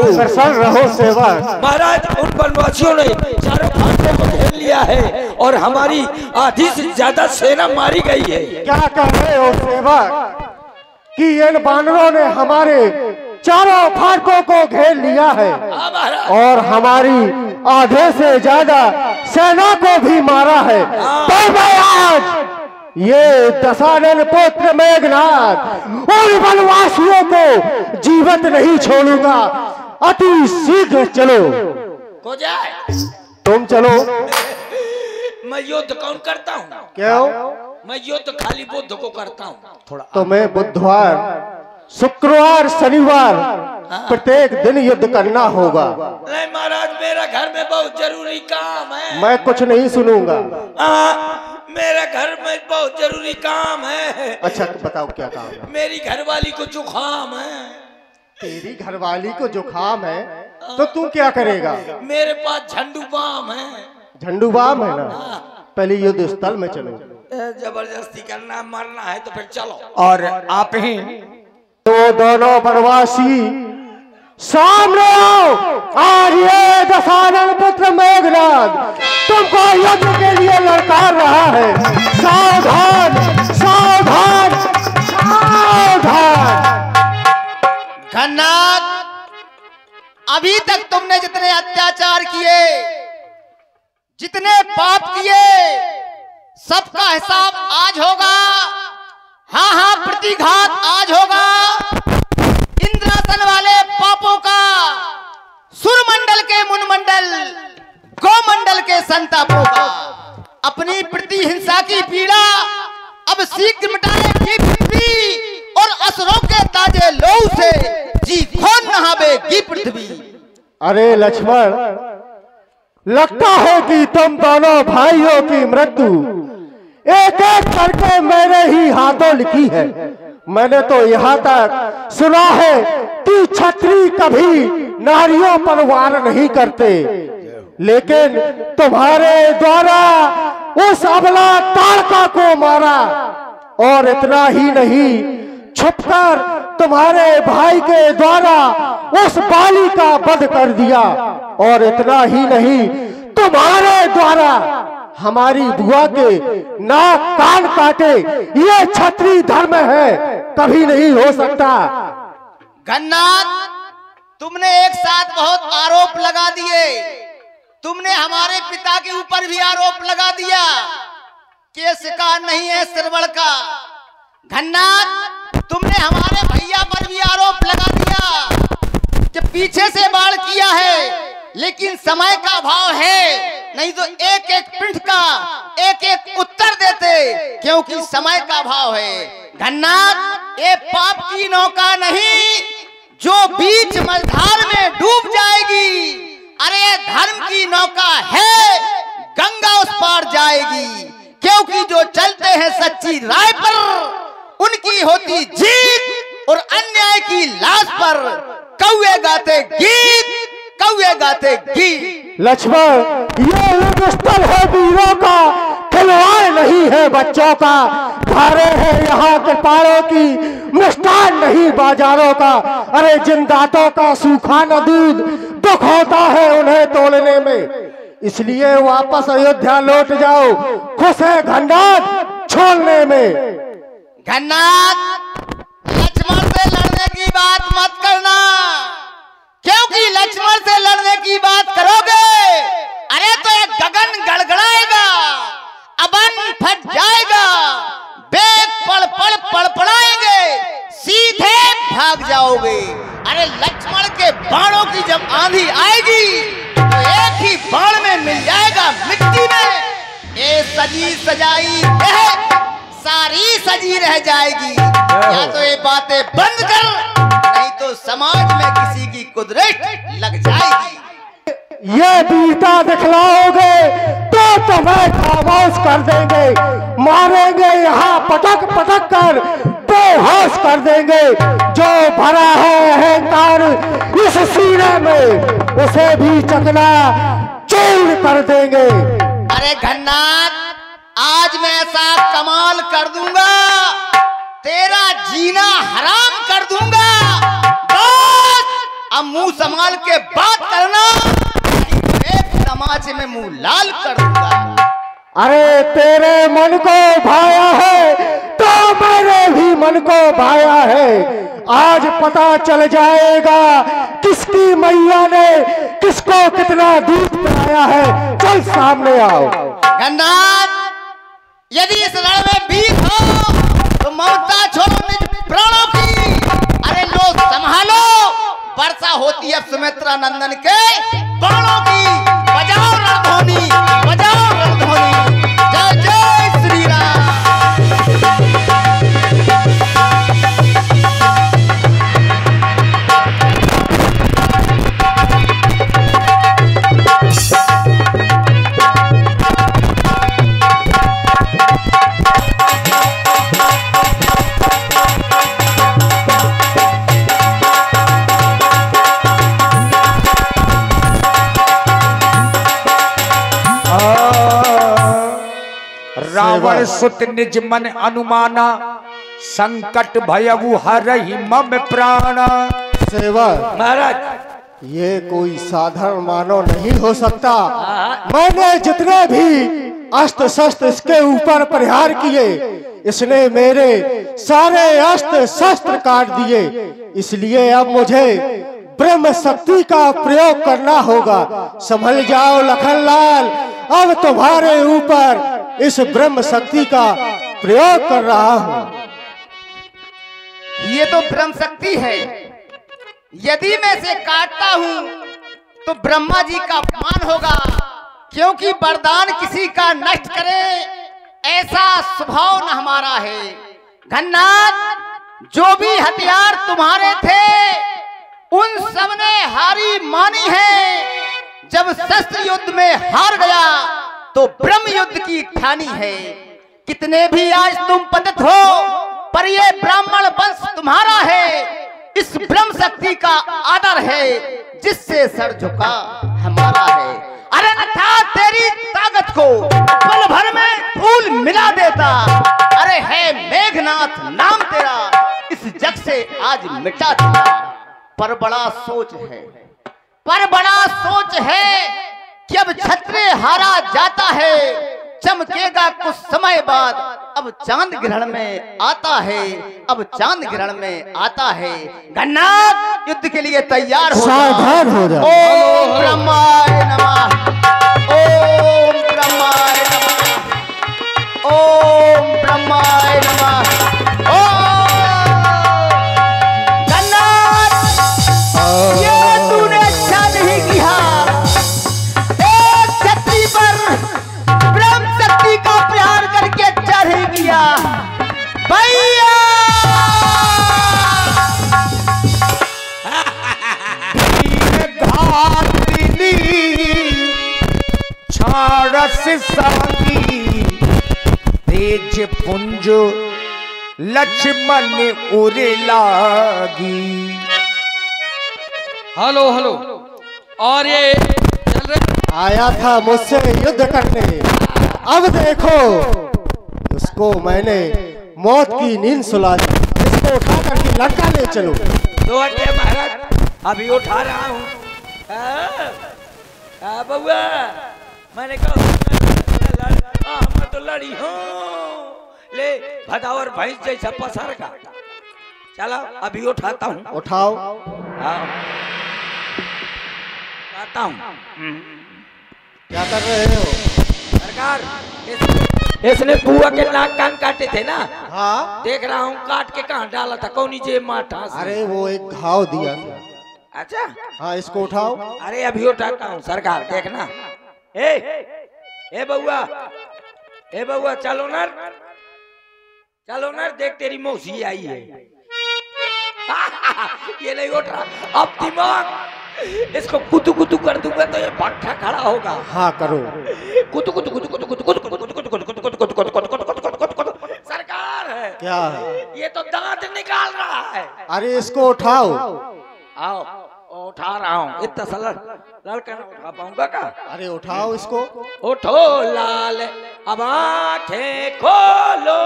प्रसन्न रहो सेवक। महाराज उन वनवासियों ने चारों घाटों को घेर लिया है और हमारी आधी से ज्यादा सेना मारी गई है। क्या कह रहे हो सेवक कि इन बानरों ने हमारे चारों फाटकों को घेर लिया है और हमारी आधे से ज्यादा सेना को भी मारा है। तो मैं आज ये दशानन पुत्र मेघनाथ उन वनवासियों को जीवित नहीं छोड़ूंगा। अति शीघ्र चलो। हो जाए तुम चलो। मैं युद्ध कौन करता हूँ? क्यों? मैं युद्ध खाली बुद्ध को करता हूँ। थोड़ा तो मैं बुधवार, शुक्रवार, शनिवार प्रत्येक दिन युद्ध करना होगा। नहीं महाराज, मेरा घर में बहुत जरूरी काम है। मैं कुछ नहीं सुनूंगा। मेरा घर में बहुत जरूरी काम है। अच्छा बताओ क्या काम है? मेरी घरवाली को जुखाम है। तेरी घरवाली को जुखाम है तो तू क्या करेगा? मेरे पास झंडू बाम है। झंडू बाम है ना? पहले युद्ध स्थल में चलो। जबरदस्ती करना मरना है तो फिर चलो। और आप ही तो दोनों वनवासी सामने आओ। आज ये दशानन पुत्र मेघनाथ तुमको युद्ध के लिए ललकार रहा है। सावधान सावधान सावधान। घननाथ, अभी तक तुमने जितने अत्याचार किए, जितने पाप किए, सबका हिसाब आज होगा। हाँ हाँ, प्रतिघात आज होगा। इंद्रासन वाले पापों का सुरमंडल के मुनमंडल, गोमंडल के संतापों का अपनी प्रतिहिंसा की पीड़ा अब शीघ्र मिटाएगी पृथ्वी और असुरों के ताजे लहू से जी खून नहावेगी पृथ्वी। अरे लक्ष्मण, लगता है कि तुम दोनों भाइयों की मृत्यु एक एक करके मेरे ही हाथों लिखी है। मैंने तो यहाँ तक सुना है कि क्षत्रिय कभी नारियों पर वार नहीं करते, लेकिन तुम्हारे द्वारा उस अबला ताड़का को मारा। और इतना ही नहीं, छुपकर तुम्हारे भाई के द्वारा उस बाली का वध कर दिया। और इतना ही नहीं, तुम्हारे द्वारा हमारी बुआ के नाक कान काटे। ये क्षत्रिय धर्म है, कभी नहीं हो सकता। घननाथ, तुमने एक साथ बहुत आरोप लगा दिए। तुमने हमारे पिता के ऊपर भी आरोप लगा दिया कि शिकार नहीं है सिरवड़ का। घननाथ, तुमने हमारे भैया पर भी आरोप लगा दिया कि पीछे से वार किया है, लेकिन समय का अभाव है, नहीं तो एक एक पिंड का एक एक उत्तर देते, क्योंकि समय का अभाव है। घननाथ, ये पाप की नौका नहीं जो बीच मझधार में डूब जाएगी। अरे धर्म की नौका है, गंगा उस पार जाएगी। क्योंकि जो चलते हैं सच्ची राय पर, उनकी होती जीत, और अन्याय की लाश पर कौवे गाते गीत, कौवे गाते गीत। लक्ष्मण, ये युद्ध स्थल है वीरों का, खिलवाड़ नहीं है बच्चों का। धारे हैं यहाँ कृपाणों की, मिष्ठान नहीं बाजारों का। अरे जिन दांतों का सूखा न दूध, दुख होता है उन्हें तोड़ने में। इसलिए वापस अयोध्या लौट जाओ, खुश है घननाथ छोड़ने में। घननाथ, लक्ष्मण से लड़ने की बात मत करना, क्योंकि लक्ष्मण से लड़ने की बात करोगे, अरे तो एक गगन गड़गड़ाएगा, अबन फट जाएगा, बेग पड़ पड़ पड़पड़ाएंगे, सीधे भाग जाओगे। अरे लक्ष्मण के बाणों की जब आंधी आएगी तो एक ही बाण में मिल जाएगा मिट्टी में। ये सजी सजाई सारी सजी रह जाएगी। या तो ये बातें बंद कर, नहीं तो समाज में किसी की कुदरत लग जाएगी। ये बीता दिखलाओगे तो तुम्हें खामोश कर देंगे, मारेंगे यहाँ पटक पटक कर बेहोश कर देंगे। जो भरा है अहंकार इस सीने में, उसे भी चकना चूर कर देंगे। अरे घननाथ, आज मैं ऐसा कमाल कर दूंगा, तेरा जीना हराम कर दूंगा। बस अब मुंह संभाल के बात करना, एक तमाचे में मुंह लाल कर दूंगा। अरे तेरे मन को भाया है तो मेरे भी मन को भाया है। आज पता चल जाएगा किसकी मैया ने किसको कितना दूध पिलाया है। चल सामने आओ। गन्नाथ, यदि इस रण में बीत हो तो ममता छोड़ो निज प्राणों की। अरे लो संभालो, वर्षा होती है सुमित्रा नंदन के बाणों की। बजाओ रणध्वनि, बजाओ रणध्वनि। जय जय श्री राम। रावण सुत निज मन अनुमाना, संकट भयउ हरहि मम प्राण। सेवक महाराज, ये कोई साधारण मानव नहीं हो सकता। मैंने जितने भी अस्त्र शस्त्र इसके ऊपर प्रहार किए, इसने मेरे सारे अस्त्र शस्त्र काट दिए। इसलिए अब मुझे ब्रह्म शक्ति का प्रयोग करना होगा। संभल जाओ लखनलाल, अब तुम्हारे ऊपर इस ब्रह्म शक्ति का प्रयोग कर रहा हूं। ये तो ब्रह्म शक्ति है। यदि मैं इसे काटता हूं तो ब्रह्मा जी का अपमान होगा, क्योंकि वरदान किसी का नष्ट करे ऐसा स्वभाव न हमारा है। घन्नाथ, जो भी हथियार तुम्हारे थे उन सब ने हारी मानी है। जब शस्त्र युद्ध में हार गया तो ब्रह्म युद्ध की ठानी है। कितने भी आज तुम पतित हो, पर ये ब्राह्मण वंश तुम्हारा है। इस ब्रह्म शक्ति का आदर है, जिससे सर झुका हमारा है। अरे अन्यथा तेरी ताकत को पल भर में धूल मिला देता। अरे है मेघनाथ नाम तेरा, इस जग से आज मिटा देता। पर बड़ा सोच है, पर बड़ा सोच है कि अब क्षत्रिय हारा जाता है, चमकेगा कुछ समय बाद। अब चांद ग्रहण में आता है, अब चांद ग्रहण में आता है। गन्नाथ, युद्ध के लिए तैयार हो जा। सावधान हो जा। ओम ब्रह्माय नमः, ओम ब्रह्माय नमः, ओम ब्रह्माय नमः। गन्नाथ, ये तूने अच्छा नहीं किया। एक छतरी पर ब्रह्म शक्ति का प्रहार करके चढ़ गया भैया। छारस सागी तेज पुंज लक्ष्मण उरे लागी। हेलो हेलो, और ये चल रहे आया था मुझसे युद्ध करने, अब देखो उसको मैंने मौत की नींद सुला दी। इसको उठा करके लड़का ले चलो। दो घंटे महाराज, अभी उठा रहा हूँ। बउआ, मैंने कहा मैं तो लड़ी हूँ। ले भदावर भैंस जैसा पसर का। चलो अभी उठाता हूँ। उठाओ। आता हूँ। क्या कर रहे हो? सरकार, इसने बुआ के नाक कान काटे थे ना। हाँ, देख रहा हूँ काट के कहाँ डाला था, कौन नीचे माठा। अरे वो एक घाव दिया था। अच्छा, हाँ, इसको उठाओ। अरे अभी उठाता हूँ सरकार, देखना। ए बउआ, ए बउआ, चलो नर, चलो नर, देख तेरी मौसी आई है। ये नहीं उठ रहा। अब दिमाग इसको कुतु कुतु कर दूंगा तो ये पट्टा खड़ा होगा। हाँ करो। कुतु कुतु कुतु कुतु कुतु कुतु कुतु कुतु कुतु कुतु कुतु कुतु कुतु कुतु कुतु कुतु। सरकार है क्या है? ये तो दांत निकाल रहा है। अरे इसको उठाओ। आओ, उठा रहा हूँ। इतना सा लड़का ना उठा पाऊंगा का? अरे उठाओ इसको। उठो लाल, अब आंखें खोलो,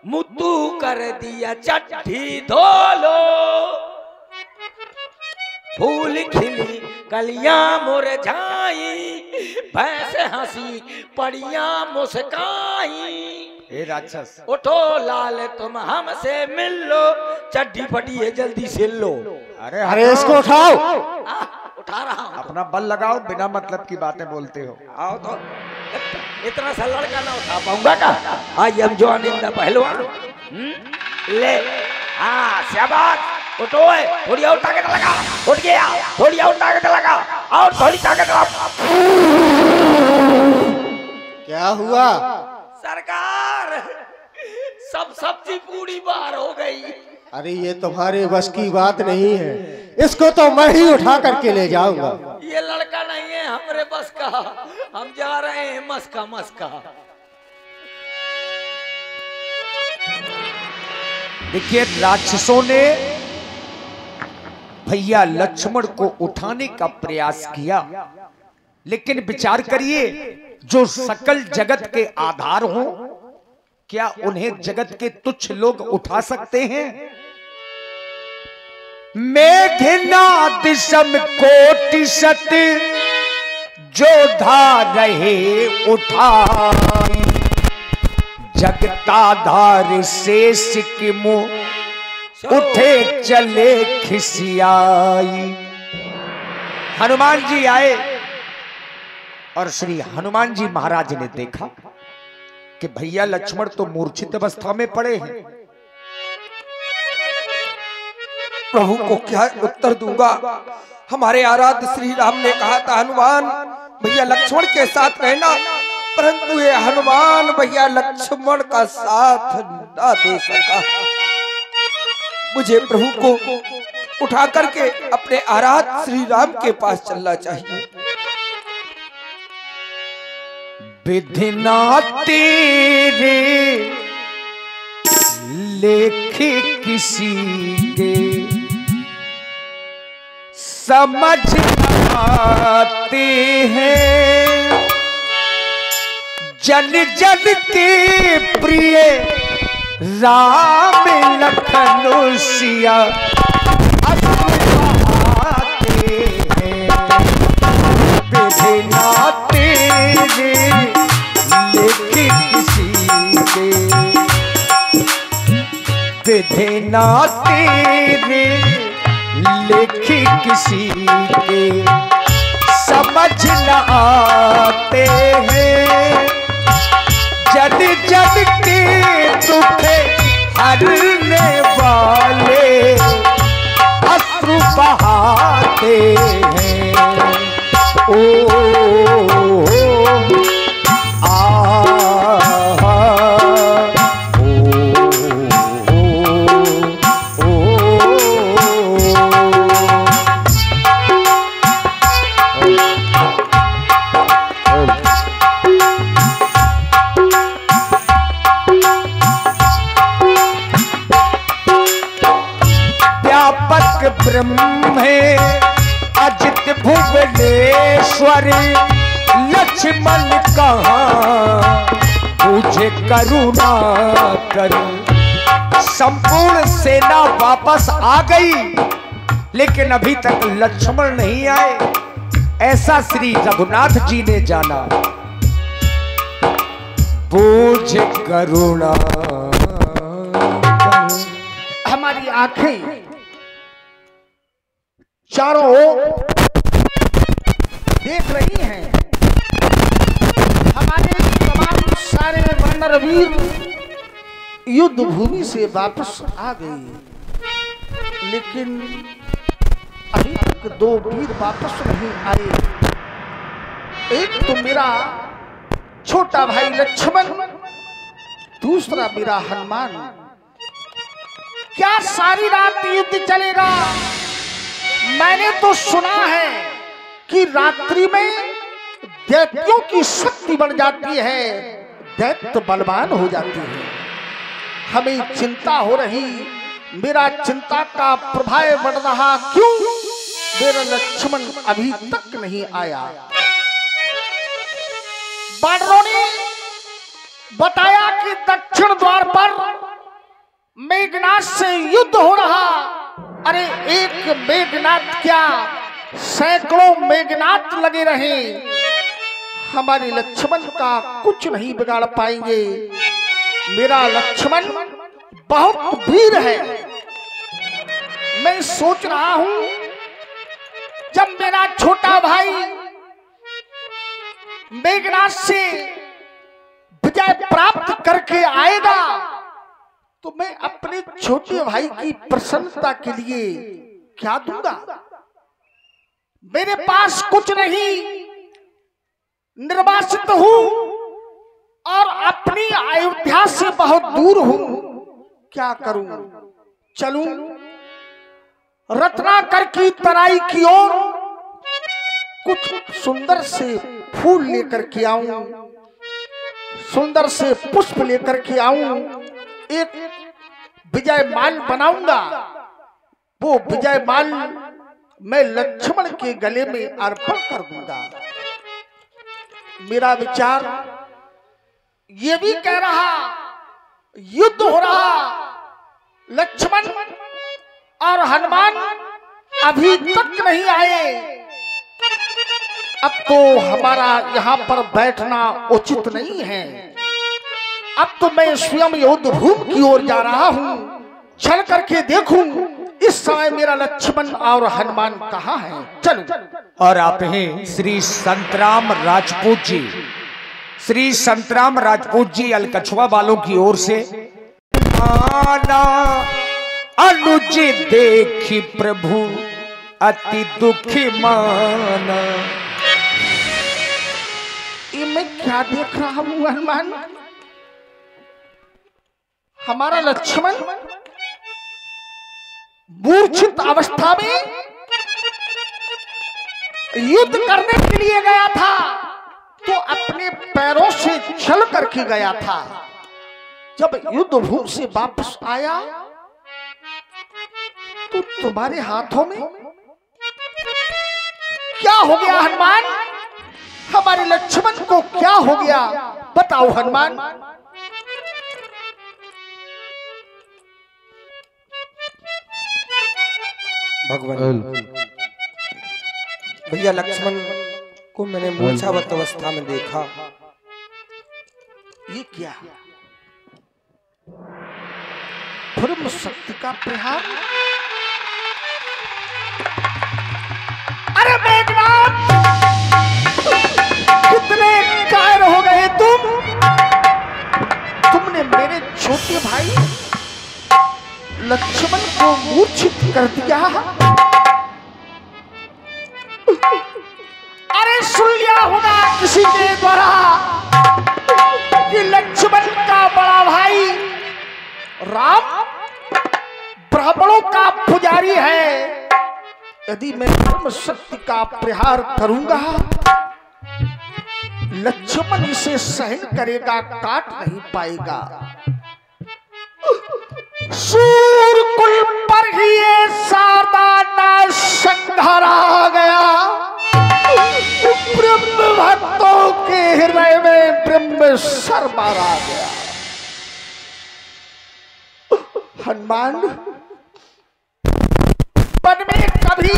मुद्दू कर दिया चट्टी धोलो। फूल खिली कलियां मुरझाई, भैंस हंसी पड़ियां मुस्काई। हे राक्षस, उठो लाल तुम हमसे मिल लो, चड्डी फटी है जल्दी सिल लो। अरे अरे इसको उठाओ। उठा रहा हूं। अपना बल लगाओ, बिना मतलब की बातें बोलते हो। आओ तो इतना सा लड़का ना उठा पाऊंगा का? आज हम जो आनिंदा पहलवान। ले हाँ शाबाश, उठो थोड़ी और ताकत लगा। उठ गया, थोड़ी और ताकत लगा, और थोड़ी ताकत लगा। क्या हुआ? सरकार सब सब्जी पूरी बाहर हो गई। अरे ये तुम्हारे बस की बात नहीं है, इसको तो मैं ही उठा करके ले जाऊंगा। ये लड़का नहीं है हमारे बस का, हम जा रहे हैं मस्का मस्का। देखिए, राक्षसों ने भैया लक्ष्मण को उठाने का प्रयास किया, लेकिन विचार करिए, जो सकल जगत के आधार हो, क्या उन्हें जगत के तुच्छ लोग उठा सकते हैं? मेघनाद सम कोटि सत जो धा रहे उठाई, जगताधार शेष के मुंह उठे चले खिसियाई। हनुमान जी आए और श्री हनुमान जी महाराज ने देखा कि भैया लक्ष्मण तो मूर्छित अवस्था में पड़े हैं। प्रभु को क्या उत्तर दूंगा? हमारे आराध्य श्री राम ने कहा था हनुमान भैया लक्ष्मण के साथ रहना, परंतु ये हनुमान भैया लक्ष्मण का साथ ना दे सका। मुझे प्रभु को उठा करके अपने आराध्य श्री राम के पास चलना चाहिए। विधिना तेरे लेखे किसी के समझ आते हैं, जन जन के प्रिय राम लखन सिया आते हैं। विधिना तेरे लेखे किसी के, विधिना तेरे लेखे किसी के समझ न आते हैं, जन जन के दुख हरने वाले अश्रु बहाते हैं। ओ ब्रह्म है अजित भुवनेश्वर, लक्ष्मण कहाँ मुझे करुणा कर। संपूर्ण सेना वापस आ गई, लेकिन अभी तक लक्ष्मण नहीं आए, ऐसा श्री रघुनाथ जी ने जाना। मुझे करुणा कर। हमारी आंखें चारों ओर देख रही हैं, हमारे तमाम सारे वानरवीर युद्ध भूमि से वापस आ गए, लेकिन अभी तक दो वीर वापस नहीं आए। एक तो मेरा छोटा भाई लक्ष्मण, दूसरा मेरा हनुमान। क्या सारी रात युद्ध चलेगा? मैंने तो सुना है कि रात्रि में दैत्यों की शक्ति बढ़ जाती है, दैत्य बलवान हो जाती है। हमें चिंता हो रही, मेरा चिंता का प्रभाव बढ़ रहा। क्यों मेरा लक्ष्मण अभी तक नहीं आया? बानरों ने बताया कि दक्षिण द्वार पर मेघनाद से युद्ध हो रहा अरे एक मेघनाथ क्या सैकड़ों मेघनाथ लगे रहे, हमारे लक्ष्मण का कुछ नहीं बिगाड़ पाएंगे। मेरा लक्ष्मण बहुत वीर है। मैं सोच रहा हूं जब मेरा छोटा भाई मेघनाथ से विजय प्राप्त करके आएगा तो मैं अपने छोटे भाई की प्रसन्नता के लिए क्या दूंगा। मेरे पास कुछ नहीं, निर्वासित हूं और अपनी अयोध्या से बहुत दूर हूं। क्या करूं? चलूं रत्नाकर की तराई की ओर कुछ सुंदर से फूल लेकर के आऊं, सुंदर से पुष्प लेकर के आऊं, एक विजय माल बनाऊंगा। वो विजय माल मैं लक्ष्मण के गले में अर्पण कर दूंगा। मेरा विचार ये भी कह रहा युद्ध हो रहा, लक्ष्मण और हनुमान अभी तक नहीं आए। अब तो हमारा यहाँ पर बैठना उचित नहीं है। अब तो मैं स्वयं युद्ध भूमि की ओर जा रहा हूँ, चल करके देखूं इस समय मेरा लक्ष्मण और हनुमान कहाँ हैं। चलो। और आप हैं श्री संतराम राजपूत जी, श्री संतराम राजपूत जी अलकछुआ वालों की ओर से आना अनुज देखी प्रभु अति दुखी माना। ये मैं क्या देख रहा हूँ हनुमान? हमारा लक्ष्मण मूर्छित अवस्था में युद्ध करने के लिए गया था तो अपने पैरों से चल करके गया था। जब युद्ध भूमि से वापस आया तो तुम्हारे हाथों में क्या हो गया हनुमान? हमारे लक्ष्मण को क्या हो गया बताओ हनुमान। भगवान भैया लक्ष्मण को मैंने मूर्छावत अवस्था में देखा। ये क्या? ब्रह्म शक्ति का प्रहार। अरे मेघनाथ, कितने कायर हो गए तुम? तुमने मेरे छोटे भाई लक्ष्मण को मूर्छित कर दिया। अरे सुन लिया होगा किसी के द्वारा कि लक्ष्मण का बड़ा भाई राम ब्राह्मणों का पुजारी है। यदि मैं ब्रह्म शक्ति का प्रहार करूंगा लक्ष्मण इसे सहन करेगा, काट नहीं पाएगा। सूरकुल पर ही ये सारदा संघार आ गया। ब्रह्म भक्तों के हृदय में ब्रह्म सरमार आ गया। हनुमान वन में कभी